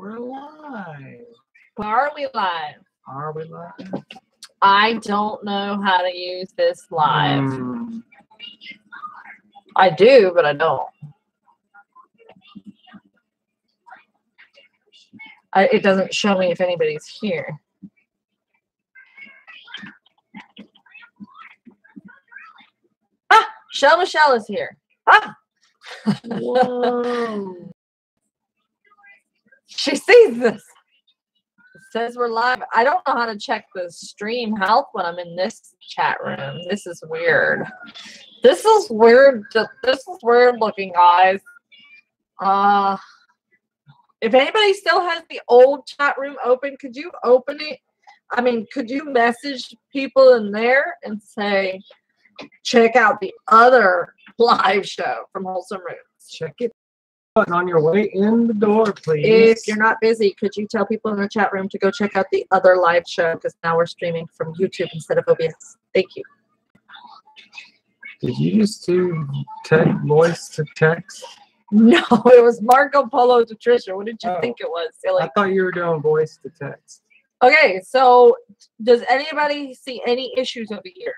We're live. Are we live? Are we live? I don't know how to use this live. I do, but I don't. It doesn't show me if anybody's here. Ah, Michelle is here. Ah. Whoa. She sees this. It says we're live. I don't know how to check the stream health when I'm in this chat room. This is weird. This is weird. This is weird looking, guys. If anybody still has the old chat room open, could you open it? I mean, could you message people in there and say, check out the other live show from Wholesome Roots? Check it out on your way in the door, please. If you're not busy, could you tell people in the chat room to go check out the other live show? Because now we're streaming from YouTube instead of OBS. Thank you. Did you just do voice to text? No, it was Marco Polo to Trisha. What did you think it was? Silly. I thought you were doing voice to text. Okay, so does anybody see any issues over here?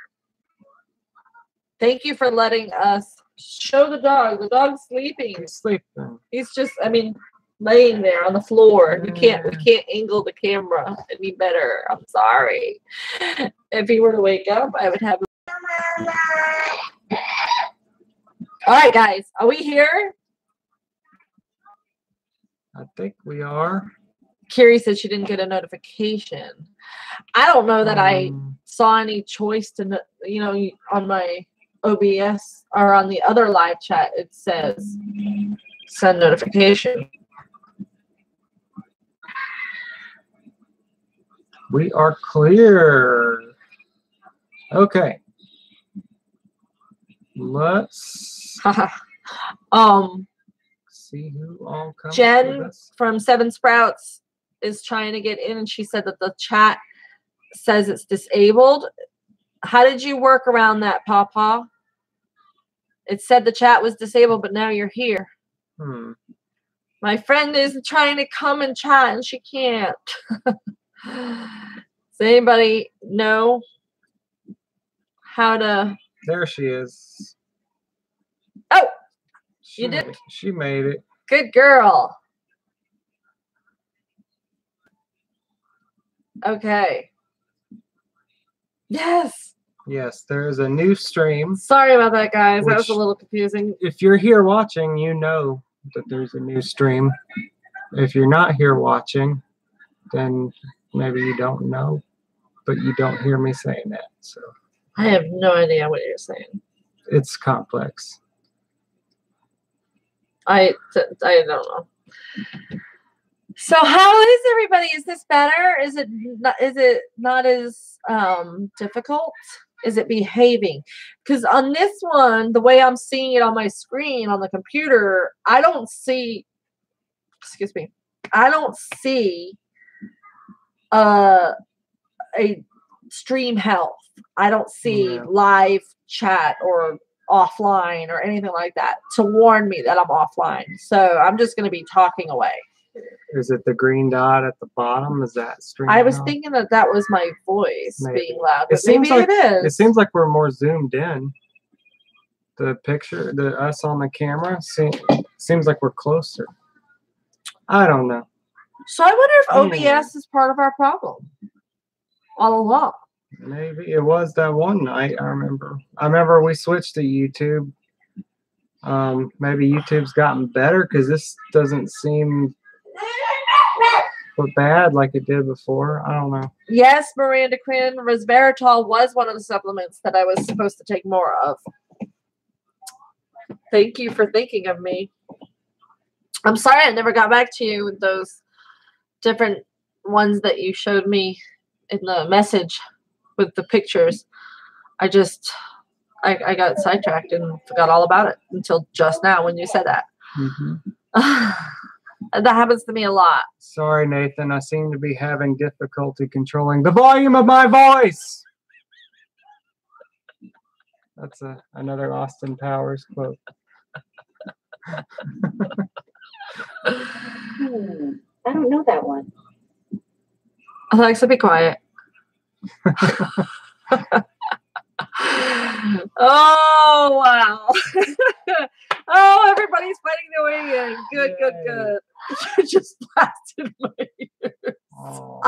Thank you for letting us show the dog. The dog's sleeping. He's sleeping. He's just, I mean, laying there on the floor. We can't angle the camera any better. I'm sorry. If he were to wake up, I would have. All right, guys, are we here? I think we are. Kiri said she didn't get a notification. I don't know that I saw any choice to, you know, on my OBS or on the other live chat, it says send notification. We are clear. Okay. Let's see who all comes. Jen from Seven Sprouts is trying to get in, and she said that the chat says it's disabled. How did you work around that, Papa? It said the chat was disabled, but now you're here. My friend is trying to come and chat, and she can't. Does anybody know how to? There she is. Oh, you did? She made it. Good girl. Okay. Yes. Yes, there is a new stream. Sorry about that, guys. That was a little confusing. If you're here watching, you know that there's a new stream. If you're not here watching, then maybe you don't know, but you don't hear me saying that. So I have no idea what you're saying. It's complex. I don't know. So how is everybody? Is this better? Is it not as difficult? Is it behaving? Because on this one, the way I'm seeing it on my screen on the computer, I don't see. Excuse me. I don't see a stream health. I don't see live chat or offline or anything like that to warn me that I'm offline. So I'm just going to be talking away. Is it the green dot at the bottom? Is that stream? I was thinking that was my voice being loud, but maybe it is. It seems like we're more zoomed in. The picture, us on the camera, seems like we're closer. I don't know. So I wonder if OBS is part of our problem all along. Maybe it was that one night. I remember we switched to YouTube. Maybe YouTube's gotten better because this doesn't seem bad like it did before. I don't know. Yes, Miranda Quinn, resveratrol was one of the supplements that I was supposed to take more of. Thank you for thinking of me. I'm sorry I never got back to you with those different ones that you showed me in the message with the pictures. I got sidetracked and forgot all about it until just now when you said that. That happens to me a lot. Sorry, Nathan. I seem to be having difficulty controlling the volume of my voice. That's another Austin Powers quote. I don't know that one. Alexa, be quiet. Oh, wow. Oh, everybody's finding their way in. Good, good, good. You just blasted my ears. Oh.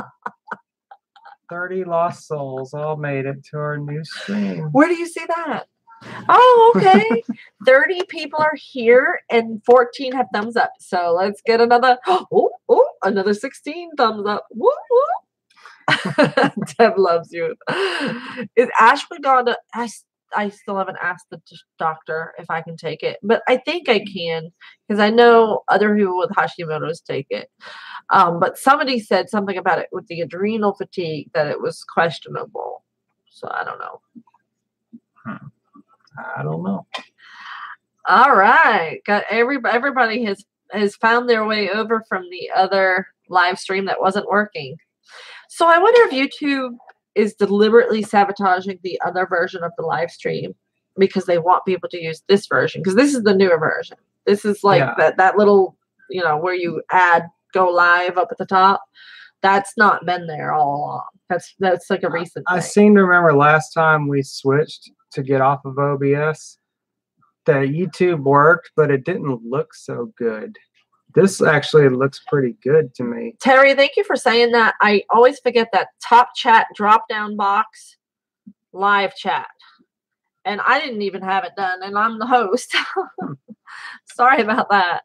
30 lost souls all made it to our new stream. Where do you see that? Oh, okay. 30 people are here and 14 have thumbs up. So let's get another, another 16 thumbs up. Woo, woo. Deb loves you. Is Ashley gone to, I still haven't asked the doctor if I can take it, but I think I can because I know other people with Hashimoto's take it. But somebody said something about it with the adrenal fatigue that it was questionable. So I don't know. I don't know. All right. Got everybody has found their way over from the other live stream that wasn't working. So I wonder if YouTube is deliberately sabotaging the other version of the live stream because they want people to use this version, because this is the newer version. This is like that little, where you go live up at the top. That's not been there all along. That's like a recent thing. I seem to remember last time we switched to get off of OBS that YouTube worked, but it didn't look so good. This actually looks pretty good to me. Terry, thank you for saying that. I always forget that top chat drop-down box, live chat. And I didn't even have it done, and I'm the host. Sorry about that.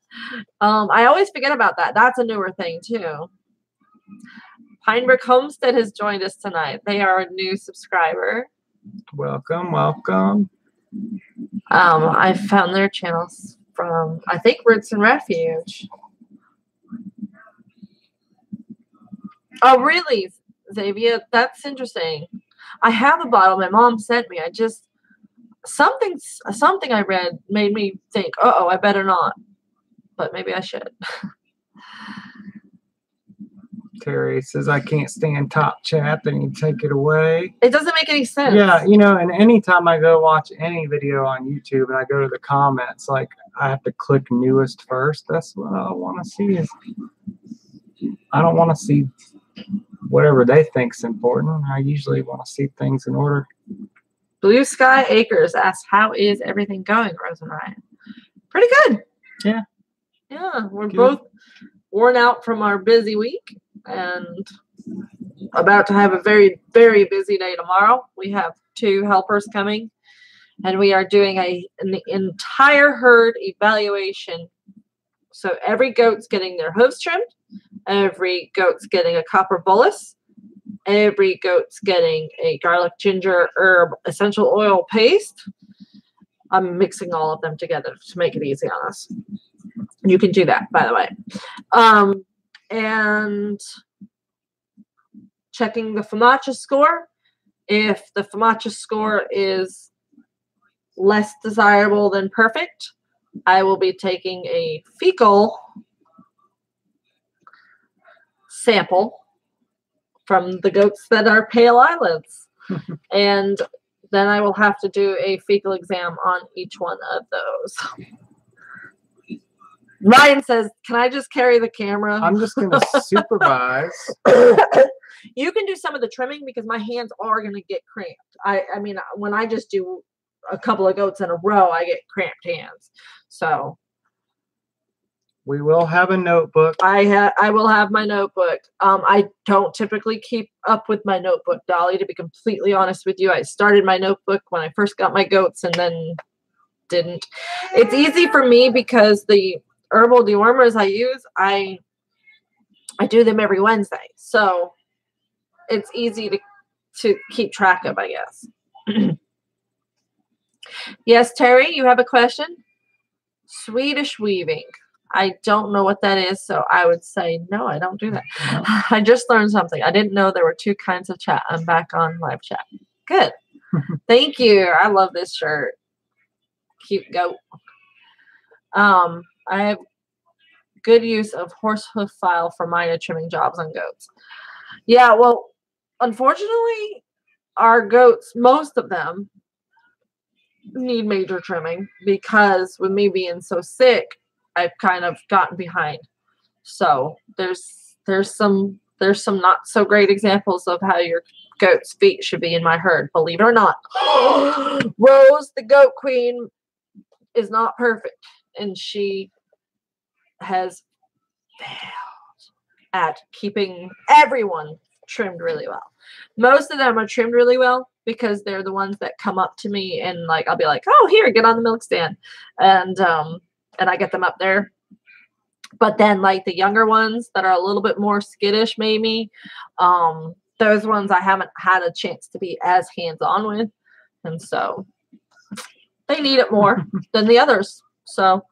I always forget about that. That's a newer thing, too. Pinebrook Homestead has joined us tonight. They are a new subscriber. Welcome, welcome. I found their channels from, I think, Roots and Refuge. Oh, really, Xavier? That's interesting. I have a bottle my mom sent me. Something I read made me think, uh-oh, I better not. But maybe I should. Terry says, I can't stand top chat, then you take it away. It doesn't make any sense. Yeah, and anytime I go watch any video on YouTube and I go to the comments, like I have to click newest first. That's what I want to see. I don't want to see whatever they think's important. I usually want to see things in order. Blue Sky Acres asks, how is everything going, Rose and Ryan? Pretty good. Yeah. Yeah, we're both worn out from our busy week and about to have a very, very busy day tomorrow. We have 2 helpers coming, and we are doing an entire herd evaluation. So every goat's getting their hooves trimmed. Every goat's getting a copper bolus. Every goat's getting a garlic, ginger, herb, essential oil paste. I'm mixing all of them together to make it easy on us. You can do that, by the way. And checking the FOMACHA score. If the FOMACHA score is less desirable than perfect, I will be taking a fecal sample from the goats that are pale eyelids. And then I will have to do a fecal exam on each one of those. Ryan says, can I just carry the camera? I'm just going to supervise. You can do some of the trimming because my hands are going to get cramped. I mean, when I just do a couple of goats in a row, I get cramped hands. So we will have a notebook. I will have my notebook. I don't typically keep up with my notebook, Dolly, to be completely honest with you. I started my notebook when I first got my goats and then didn't. It's easy for me because the herbal dewormers I use, I do them every Wednesday. So it's easy to keep track of, I guess. Yes, Terry, you have a question? Swedish weaving. I don't know what that is, so I would say no, I don't do that. I just learned something. I didn't know there were 2 kinds of chat. I'm back on live chat. Good. Thank you. I love this shirt. Cute goat. I have good use of horse hoof file for minor trimming jobs on goats. Yeah, well, unfortunately, our goats, most of them, need major trimming because with me being so sick, I've kind of gotten behind. So there's there's some not so great examples of how your goat's feet should be in my herd, believe it or not. Rose, the goat queen, is not perfect, and she has failed at keeping everyone trimmed really well. Most of them are trimmed really well because they're the ones that come up to me and like I'll be like, oh, here, get on the milk stand, and I get them up there. But then like the younger ones that are a little bit more skittish, maybe, those ones I haven't had a chance to be as hands-on with, and so they need it more than the others. So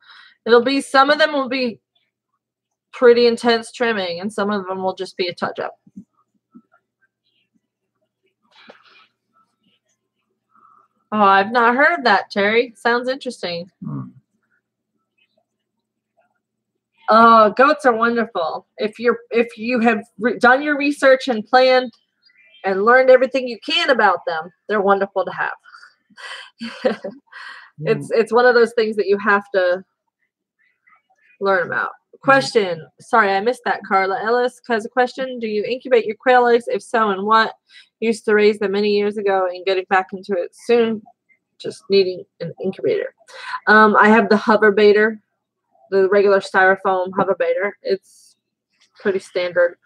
it'll be, some of them will be pretty intense trimming, and some of them will just be a touch-up. Oh, I've not heard that, Terry. Sounds interesting. Oh, goats are wonderful. If you have done your research and planned and learned everything you can about them, they're wonderful to have. It's one of those things that you have to learn about. Question. Sorry, I missed that. Carla Ellis has a question. Do you incubate your quail eggs? If so, and what? Used to raise them many years ago and getting back into it soon. Just needing an incubator. I have the hover baiter, the regular styrofoam hover baiter. It's pretty standard.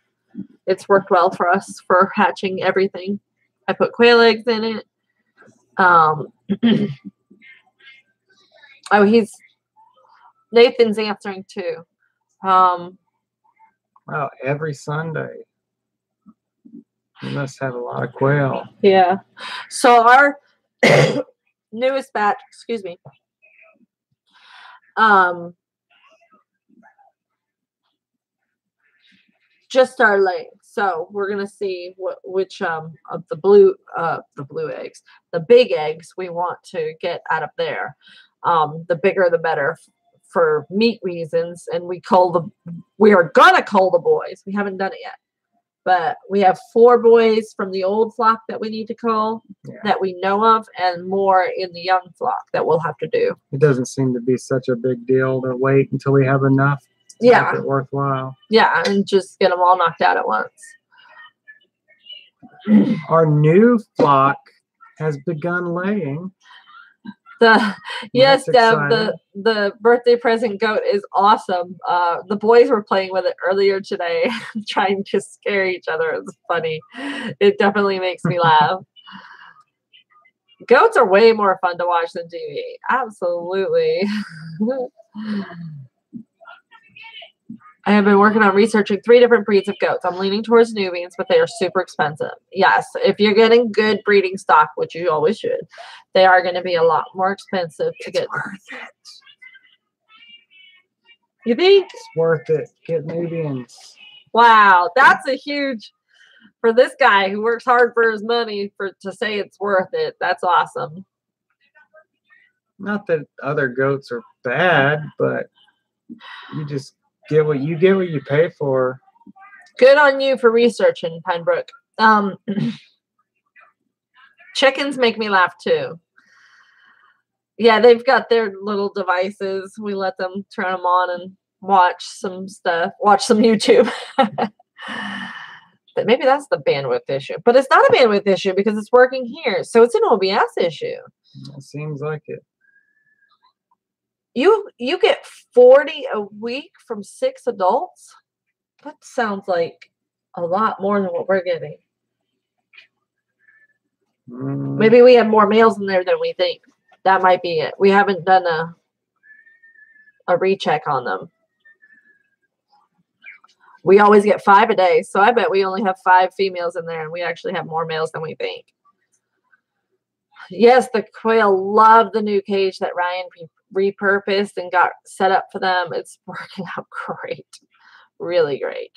It's worked well for us for hatching everything. I put quail eggs in it. Oh, Nathan's answering too. Wow, every Sunday. You must have a lot of quail. Yeah. So our newest batch, excuse me, just started laying. So we're gonna see which of the blue eggs, the big eggs, we want to get out of there. The bigger the better for meat reasons, and we are gonna cull the boys. We haven't done it yet, but we have 4 boys from the old flock that we need to cull, that we know of, and more in the young flock that we'll have to do. It doesn't seem to be such a big deal to wait until we have enough to make it worthwhile. Yeah, and just get them all knocked out at once. Our new flock has begun laying. Yes, Deb, the birthday present goat is awesome. The boys were playing with it earlier today, trying to scare each other. It's funny. It definitely makes me laugh. Goats are way more fun to watch than TV. Absolutely. I have been working on researching 3 different breeds of goats. I'm leaning towards Nubians, but they are super expensive. Yes, if you're getting good breeding stock, which you always should, they are going to be a lot more expensive to get. It's worth it. You think? It's worth it. Get Nubians. Wow, that's a huge, for this guy who works hard for his money, to say it's worth it. That's awesome. Not that other goats are bad, but you just get what you pay for. Good on you for researching, Pinebrook. Chickens make me laugh too. Yeah, they've got their little devices. We let them turn them on and watch some stuff, watch some YouTube. But maybe that's the bandwidth issue. But it's not a bandwidth issue because it's working here. So it's an OBS issue. It seems like it. You get 40 a week from 6 adults? That sounds like a lot more than what we're getting. Maybe we have more males in there than we think. That might be it. We haven't done a recheck on them. We always get 5 a day, so I bet we only have 5 females in there, and we actually have more males than we think. Yes, the quail love the new cage that Ryan repurposed and got set up for them. It's working out great. Really great.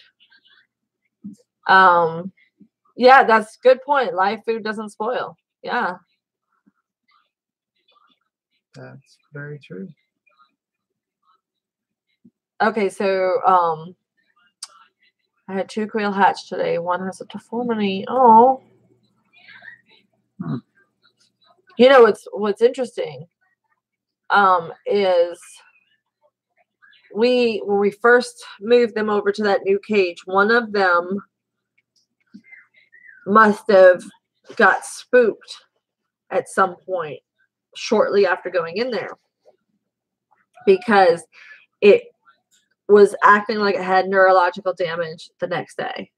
Yeah, that's a good point. Live food doesn't spoil. Yeah. That's very true. Okay, so I had 2 quail hatch today. One has a deformity. Oh. You know what's interesting is when we first moved them over to that new cage, one of them must have got spooked at some point shortly after going in there, because it was acting like it had neurological damage the next day.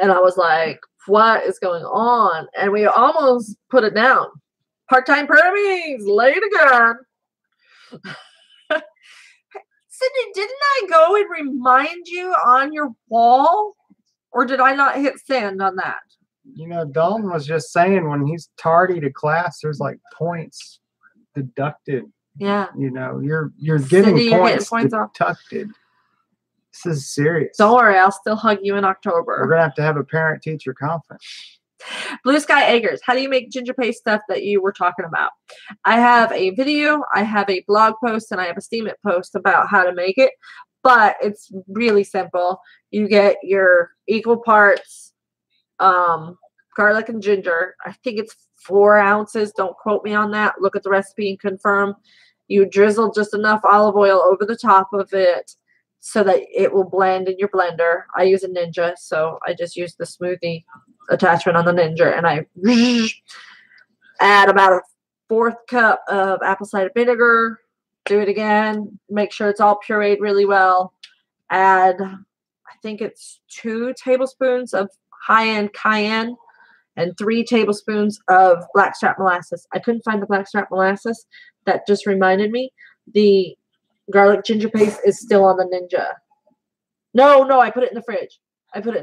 And I was like, what is going on? And we almost put it down. Part-time permies, lay it again. Sydney, didn't I go and remind you on your wall? Or did I not hit send on that? You know, Dalton was just saying when he's tardy to class, there's like points deducted. Yeah. You know, you're getting Cindy, points you're getting deducted. This is serious. Don't worry, I'll still hug you in October. We're going to have a parent-teacher conference. Blue Sky Acres. How do you make ginger paste stuff that you were talking about? I have a video, I have a blog post, and I have a Steam It post about how to make it. But it's really simple. You get your equal parts garlic and ginger. I think it's 4 ounces. Don't quote me on that. Look at the recipe and confirm. You drizzle just enough olive oil over the top of it so that it will blend in your blender. I use a Ninja, so I just use the smoothie attachment on the Ninja, and I add about a 4th cup of apple cider vinegar. Do it again. Make sure it's all pureed really well. Add, I think it's 2 tablespoons of high-end cayenne and 3 tablespoons of blackstrap molasses. I couldn't find the blackstrap molasses. That just reminded me. The garlic ginger paste is still on the Ninja. No, I put it in the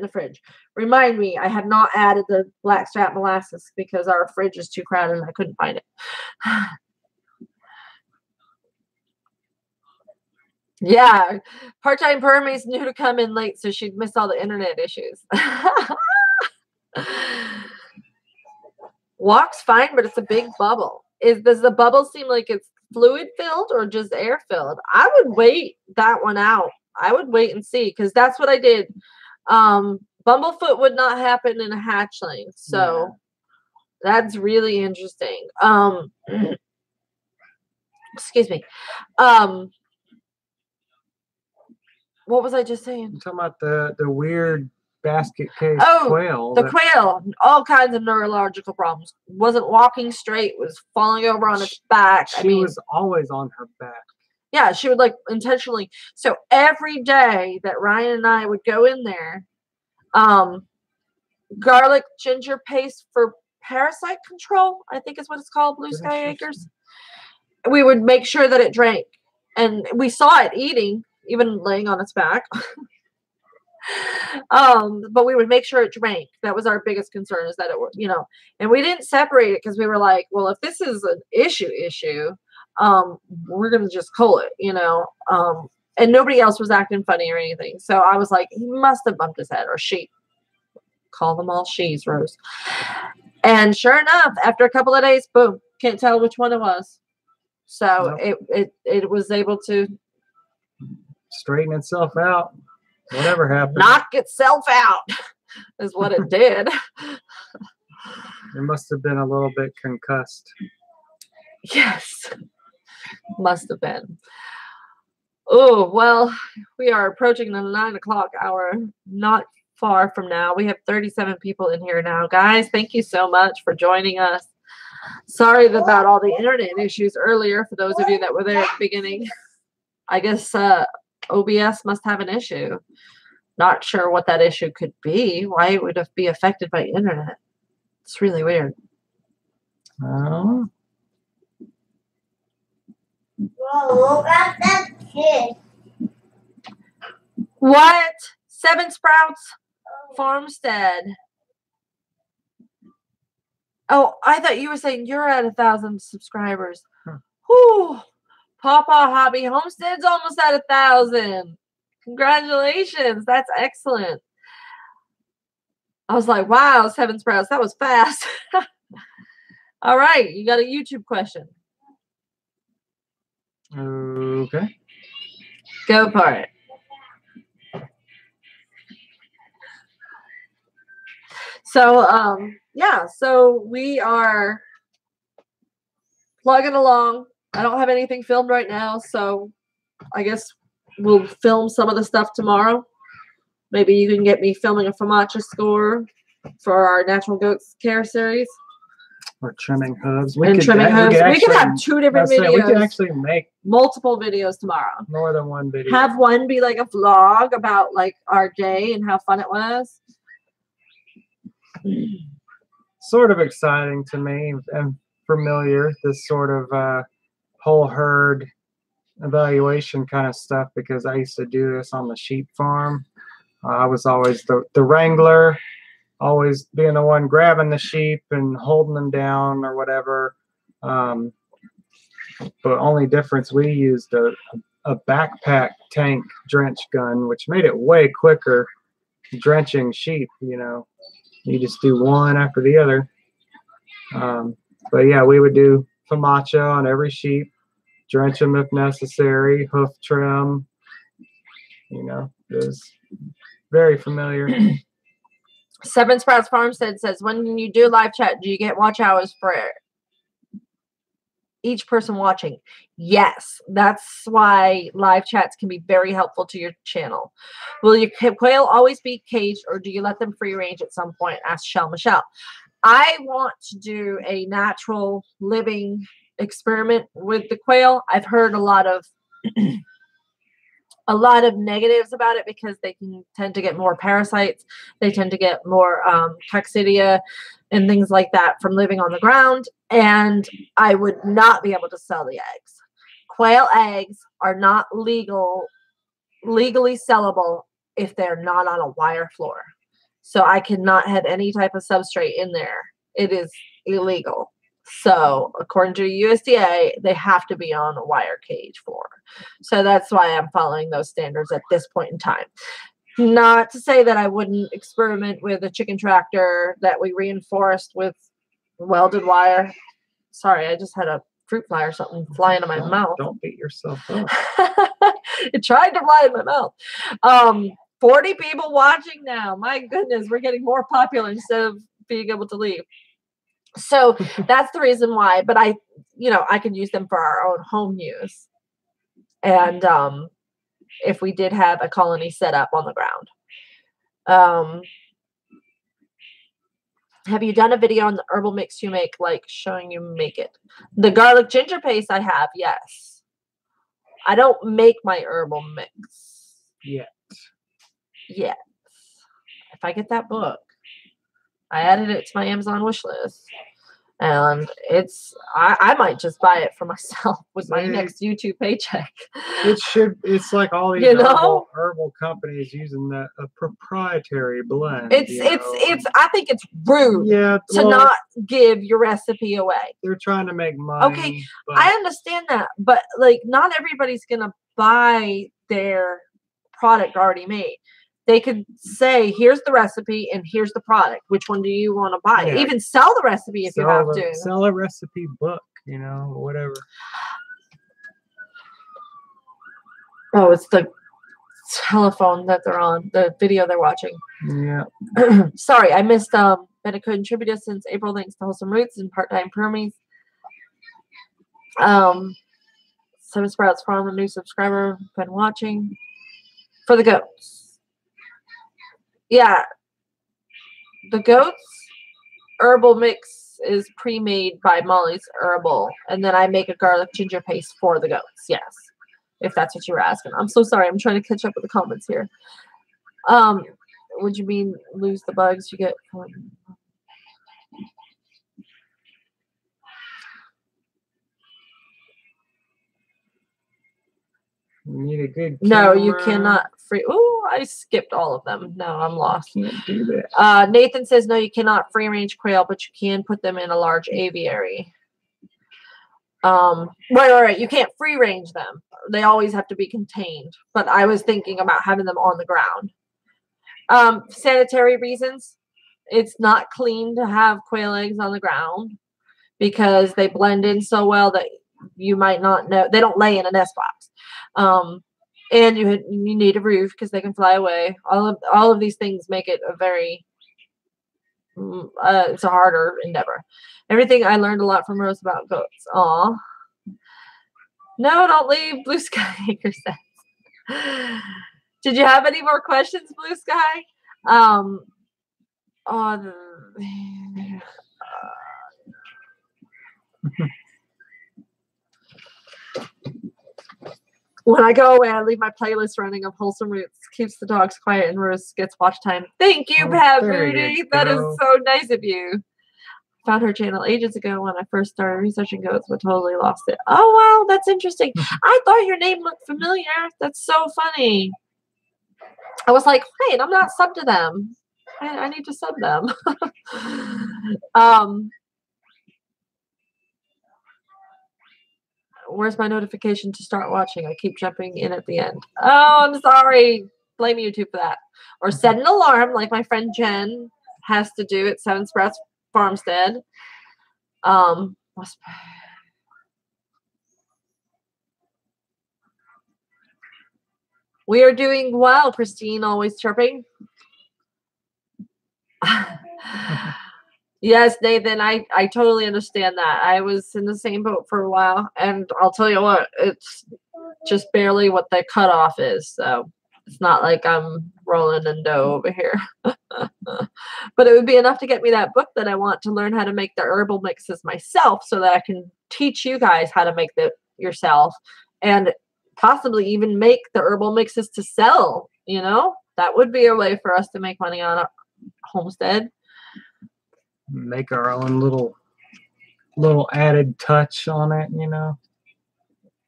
fridge. Remind me, I have not added the blackstrap molasses because our fridge is too crowded and I couldn't find it. Yeah, part-time permies knew to come in late, so she'd miss all the internet issues. Walks fine, but it's a big bubble. Does the bubble seem like it's fluid filled or just air filled? I would wait that one out. I would wait and see, because that's what I did. Bumblefoot would not happen in a hatchling, so that's really interesting. Excuse me. What was I just saying? You're talking about the weird basket case quail. The quail, all kinds of neurological problems. Wasn't walking straight, was falling over on its back. She was always on her back. Yeah, she would like intentionally. So every day that Ryan and I would go in there, garlic ginger paste for parasite control, I think is what it's called, Blue Sky Acres. We would make sure that it drank. And we saw it eating, even laying on its back. But we would make sure it drank. That was our biggest concern, is that it would, and we didn't separate it because we were like, well, if this is an issue, we're going to just cull it, and nobody else was acting funny or anything. So I was like, he must have bumped his head, or she. Call them all she's, Rose. And sure enough, after a couple of days, boom, can't tell which one it was. So it was able to straighten itself out. Whatever happened. Knock itself out is what it did. It must have been a little bit concussed. Yes. Must have been. Oh, well, we are approaching the 9 o'clock hour. Not far from now. We have 37 people in here now. Guys, thank you so much for joining us. Sorry about all the internet issues earlier for those of you that were there at the beginning. I guess OBS must have an issue. Not sure what that issue could be. Why it would be affected by internet. It's really weird. Whoa, look at that kid. What? 7 Sprouts Farmstead. Oh, I thought you were saying you're at 1,000 subscribers. Whew. Papa Hobby Homestead's almost at 1,000. Congratulations. That's excellent. I was like, wow, 7 Sprouts. That was fast. All right. You got a YouTube question. Okay. Go for it. So, so we are plugging along. I don't have anything filmed right now, so I guess we'll film some of the stuff tomorrow. Maybe you can get me filming a farmstead score for our natural goats care series. Or trimming hooves. We could have 2 different videos. We could actually make multiple videos tomorrow. More than one video. Have one be like a vlog about like our day and how fun it was. Sort of exciting to me and familiar, this sort of whole herd evaluation kind of stuff, because I used to do this on the sheep farm. I was always the wrangler, always being the one grabbing the sheep and holding them down or whatever. But only difference, we used a backpack tank drench gun, which made it way quicker drenching sheep. You know, you just do one after the other. But yeah, we would do farmstead on every sheep, drench them if necessary, hoof trim. You know, it was very familiar. Seven Sprouts Farmstead says, when you do live chat, do you get watch hours for each person watching? Yes, that's why live chats can be very helpful to your channel. Will your quail always be caged, or do you let them free range at some point? Asked Shell Michelle. I want to do a natural living experiment with the quail. I've heard a lot of negatives about it because they can tend to get more parasites. They tend to get more coccidia and things like that from living on the ground. And I would not be able to sell the eggs. Quail eggs are not legally sellable if they're not on a wire floor. So I cannot have any type of substrate in there. It is illegal. So according to USDA, they have to be on a wire cage floor. So that's why I'm following those standards at this point in time. Not to say that I wouldn't experiment with a chicken tractor that we reinforced with welded wire. Sorry, I just had a fruit fly or something fly into my mouth. Don't beat yourself up. It tried to fly in my mouth. 40 people watching now. My goodness, we're getting more popular instead of being able to leave. So that's the reason why. But I could use them for our own home use. And if we did have a colony set up on the ground. Have you done a video on the herbal mix you make, like showing you make it? The garlic ginger paste I have, yes. I don't make my herbal mix. Yet. Yes. If I get that book, I added it to my Amazon wish list. And I might just buy it for myself with my next YouTube paycheck. It's like all these herbal companies using a proprietary blend. I think it's rude to not give your recipe away. They're trying to make money. Okay, I understand that, but like not everybody's gonna buy their product already made. They could say, here's the recipe and here's the product. Which one do you want to buy? Yeah. Even sell the recipe if you have to. Sell a recipe book, whatever. Oh, it's the telephone that they're on, the video they're watching. Yeah. Sorry, I missed been a contributor since April thanks to Wholesome Roots and part-time permies. Seven Sprouts Farm, a new subscriber, been watching. For the goats. Yeah, the goats herbal mix is pre-made by Molly's Herbal, and then I make a garlic ginger paste for the goats. Yes, if that's what you were asking. I'm so sorry. I'm trying to catch up with the comments here. Would you mean lose the bugs you get from? You need a good camera. No, you cannot free. Oh, I skipped all of them. No, I'm lost. Can't do that. Nathan says no, you cannot free range quail, but you can put them in a large aviary. Right. You can't free range them. They always have to be contained. But I was thinking about having them on the ground. Sanitary reasons. It's not clean to have quail eggs on the ground because they blend in so well that you might not know. They don't lay in a nest box. And you need a roof because they can fly away. All of these things make it a very it's a harder endeavor. Everything I learned a lot from Rose about goats. Aw. No, don't leave. Blue Sky Acre says. Did you have any more questions, Blue Sky? On when I go away, I leave my playlist running of Wholesome Roots. Keeps the dogs quiet and Rose gets watch time. Thank you, Pat Booty. That is so nice of you. Found her channel ages ago when I first started researching goats, but totally lost it. Oh, wow, that's interesting. I thought your name looked familiar. That's so funny. I was like, wait, I'm not subbed to them. I need to sub them. Where's my notification to start watching? I keep jumping in at the end. Oh, I'm sorry. Blame YouTube for that. Or set an alarm like my friend Jen has to do at Seven Sprouts Farmstead. We are doing well, Christine, always chirping. Yes, Nathan, I totally understand that. I was in the same boat for a while, and I'll tell you what, it's just barely what the cutoff is. So it's not like I'm rolling in dough over here. But it would be enough to get me that book that I want to learn how to make the herbal mixes myself so that I can teach you guys how to make it yourself and possibly even make the herbal mixes to sell. You know, that would be a way for us to make money on a homestead. Make our own little added touch on it, you know.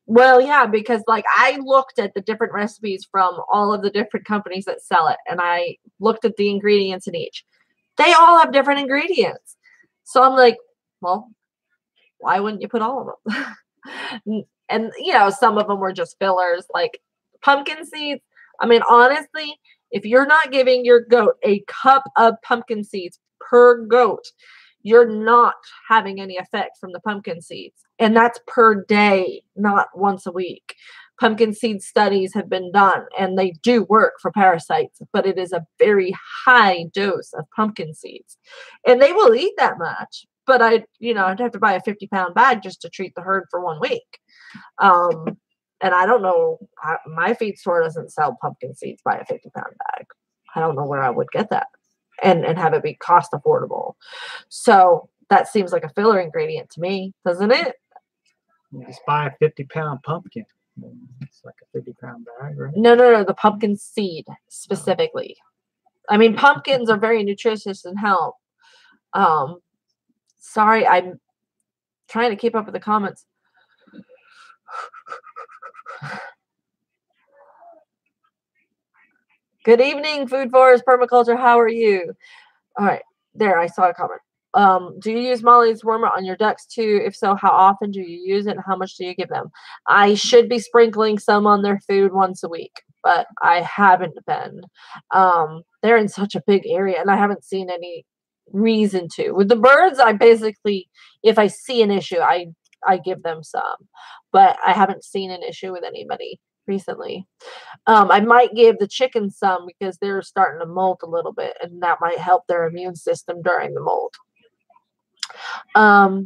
Well, yeah, because like I looked at the different recipes from all of the different companies that sell it, and I looked at the ingredients in each. They all have different ingredients. So I'm like, well, why wouldn't you put all of them? And you know, some of them were just fillers, like pumpkin seeds. I mean, honestly, if you're not giving your goat a cup of pumpkin seeds per goat, you're not having any effect from the pumpkin seeds. And that's per day, not once a week. Pumpkin seed studies have been done and they do work for parasites, but it is a very high dose of pumpkin seeds. And they will eat that much, but I'd have to buy a 50-pound bag just to treat the herd for 1 week. And I don't know, my feed store doesn't sell pumpkin seeds by a 50-pound bag. I don't know where I would get that and have it be cost affordable. So that seems like a filler ingredient to me, doesn't it? You just buy a 50-pound pumpkin. It's like a 50-pound bag, right? No, the pumpkin seed specifically. I mean, pumpkins are very nutritious and help. Sorry, I'm trying to keep up with the comments. Good evening, Food Forest Permaculture. How are you? All right, there, I saw a comment. Do you use Molly's wormer on your ducks too? If so, how often do you use it and how much do you give them? I should be sprinkling some on their food once a week, but I haven't been. They're in such a big area and I haven't seen any reason to. With the birds, I basically, if I see an issue, I give them some, but I haven't seen an issue with anybody recently. I might give the chickens some because they're starting to molt a little bit and that might help their immune system during the molt. All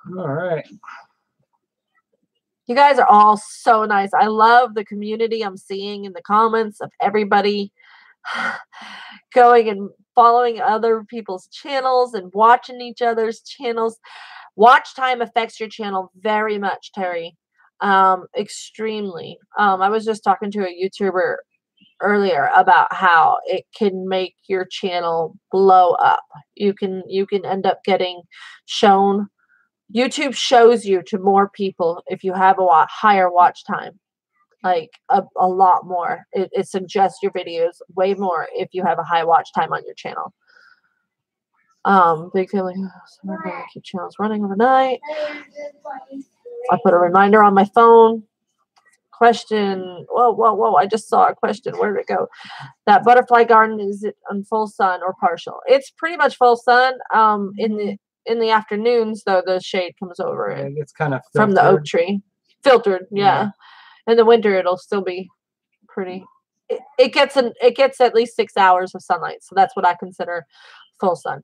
right. You guys are all so nice. I love the community I'm seeing in the comments of everybody going and following other people's channels and watching each other's channels. Watch time affects your channel very much, Terry. Extremely. I was just talking to a YouTuber earlier about how it can make your channel blow up. You can end up getting shown. YouTube shows you to more people if you have a higher watch time, like a lot more. It suggests your videos way more if you have a high watch time on your channel. Big feeling. So I'm gonna keep channels running overnight. I put a reminder on my phone. Question. Whoa! I just saw a question. Where did it go? That butterfly garden, is it on full sun or partial? It's pretty much full sun. In the afternoons, though, the shade comes over it. It's kind of from the oak tree. Filtered, yeah. In the winter, it'll still be pretty. It gets at least 6 hours of sunlight, so that's what I consider full sun.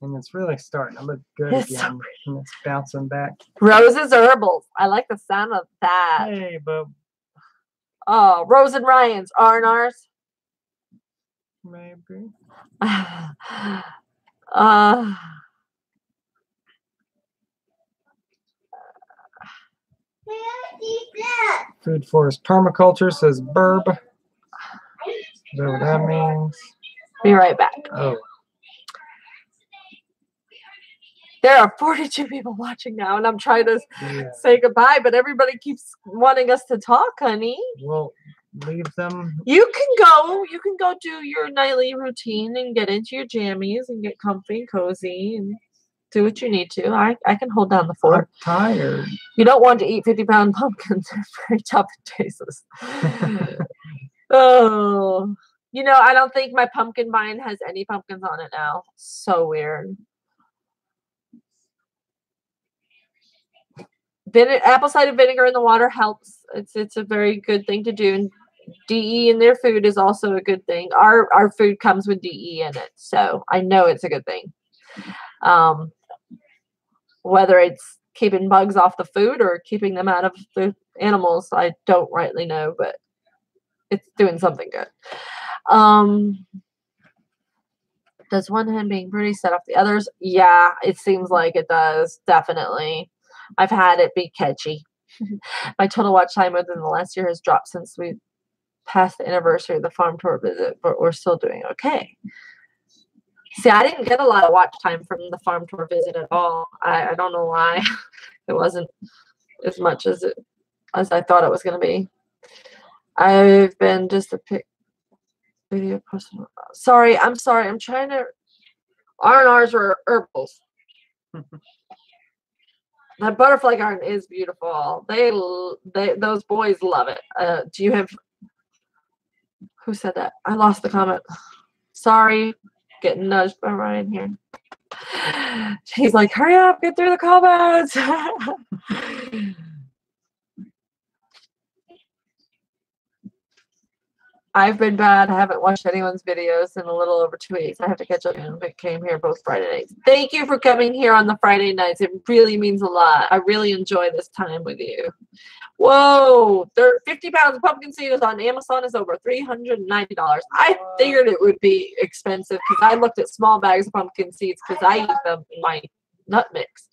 And it's really starting to look good It's so again. And it's bouncing back. Roses Herbals. I like the sound of that. Hey, but Oh, Rose and Ryan's R&R's. maybe. Food forest permaculture says burb. Is that what that means? Be right back. Oh. There are 42 people watching now, and I'm trying to Yeah. say goodbye, but everybody keeps wanting us to talk, honey. Well, leave them. You can go do your nightly routine and get into your jammies and get comfy and cozy and do what you need to. I can hold down the I'm fort. tired. You don't want to eat 50-pound pumpkins. They're very tough and tasteless. Oh, I don't think my pumpkin vine has any pumpkins on it now. So weird. Apple cider vinegar in the water helps. It's a very good thing to do. And DE in their food is also a good thing. Our food comes with DE in it, so I know it's a good thing. Whether it's keeping bugs off the food or keeping them out of the animals, I don't rightly know, but it's doing something good. Does one hen being pretty set off the others? Yeah, it seems like it does, definitely. I've had it be catchy. My total watch time within the last year has dropped since we passed the anniversary of the farm tour visit, but we're still doing okay. See, I didn't get a lot of watch time from the farm tour visit at all. I don't know why. It wasn't as much as I thought it was going to be. I've been just a pic video posted. Sorry. I'm trying to. R&R's are herbals. That butterfly garden is beautiful. Those boys love it. Do you have? Who said that? I lost the comment. Sorry, getting nudged by Ryan here. He's like, hurry up, get through the comments. I've been bad. I haven't watched anyone's videos in a little over 2 weeks. I have to catch up and I came here both Friday nights. Thank you for coming here on the Friday nights. It really means a lot. I really enjoy this time with you. Whoa, 50 pounds of pumpkin seeds on Amazon is over $390. I figured it would be expensive because I looked at small bags of pumpkin seeds because I eat them in my nut mix.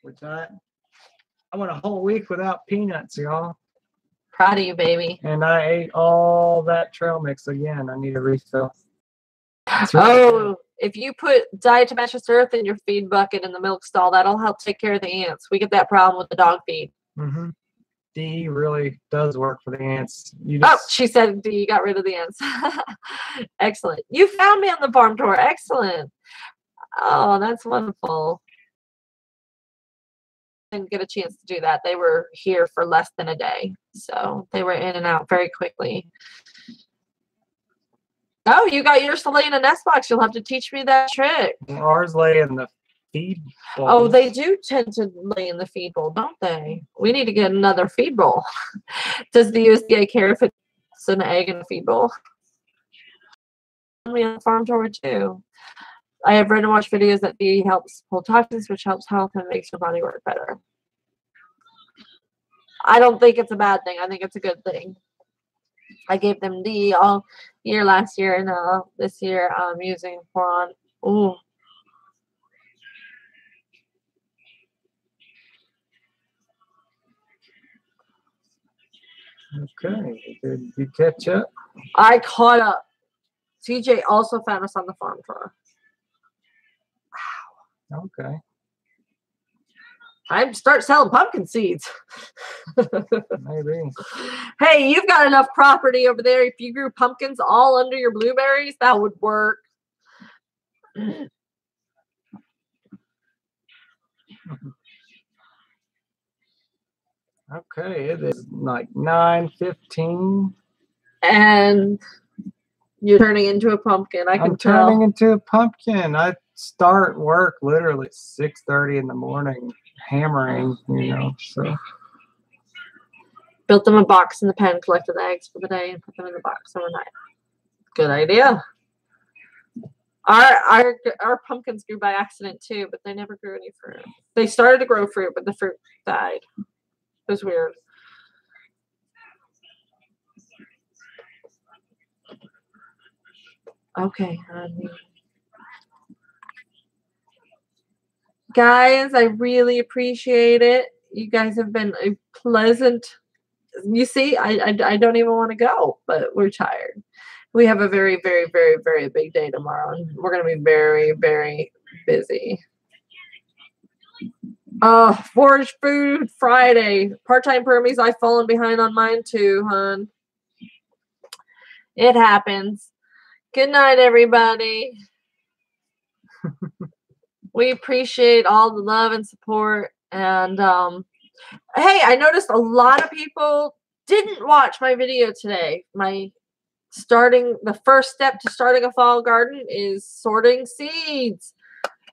Which I went a whole week without peanuts, y'all. Proud of you, baby. And I ate all that trail mix again. I need a refill. If you put diatomaceous earth in your feed bucket in the milk stall, that'll help take care of the ants. We get that problem with the dog feed. Mm-hmm. D really does work for the ants. She said D got rid of the ants. Excellent. You found me on the farm tour. Excellent. Oh, that's wonderful. Didn't get a chance to do that. They were here for less than a day, so they were in and out very quickly. Oh, you got yours to lay in a nest box. You'll have to teach me that trick. Ours lay in the feed bowl. Oh, they do tend to lay in the feed bowl, don't they? We need to get another feed bowl. Does the USDA care if it's an egg in a feed bowl? We on the farm tour too. I have read and watched videos that D helps pull toxins, which helps health and makes your body work better. I don't think it's a bad thing. I think it's a good thing. I gave them D all year last year, and this year I'm using Boron. Ooh. Okay. Did you catch up? I caught up. TJ also found us on the farm tour. Wow. Okay. I'd start selling pumpkin seeds. Maybe. Hey, you've got enough property over there. If you grew pumpkins all under your blueberries, that would work. Okay, it is like 9:15. And you're turning into a pumpkin. I'm turning into a pumpkin. I start work literally at 6:30 in the morning, hammering, so. Built them a box in the pen, collected the eggs for the day, and put them in the box overnight. Good idea. Our pumpkins grew by accident too, but they never grew any fruit. They started to grow fruit, but the fruit died. It was weird. Okay, honey. Guys, I really appreciate it. You guys have been a pleasant. You see, I don't even want to go, but we're tired. We have a very, very, very, very big day tomorrow, and we're going to be very, very busy. Forage Food Friday. Part-time permies, I've fallen behind on mine too, hon. It happens. Good night, everybody. We appreciate all the love and support. And hey, I noticed a lot of people didn't watch my video today. The first step to starting a fall garden is sorting seeds.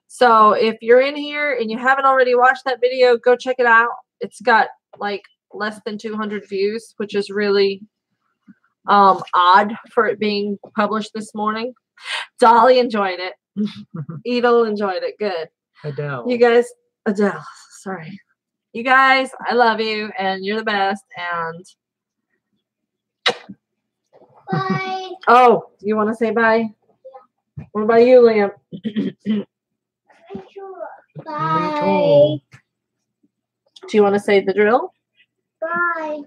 So if you're in here and you haven't already watched that video, go check it out. It's got like less than 200 views, which is really odd for it being published this morning. Dolly enjoyed it. Edel enjoyed it. Good. Adele. You guys, Adele, sorry. You guys, I love you and you're the best. And Bye. oh, you want to say bye? Yeah. What about you, Liam? Bye. Do you want to say the drill? Bye.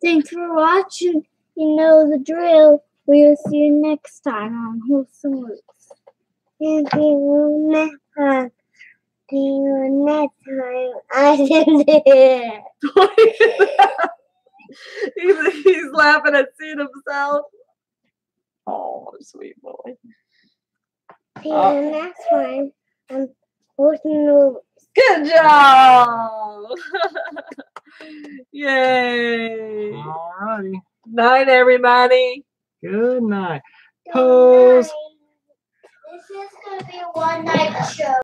Thanks for watching. You know the drill. We'll see you next time on Wholesome Roots. See you next time. See you next time. I did it. He's laughing at seeing himself. Oh, sweet boy. See you next time on Wholesome Roots. Good job. Yay. Alrighty. Night, everybody. Good night. Pose. This is going to be a one-night show.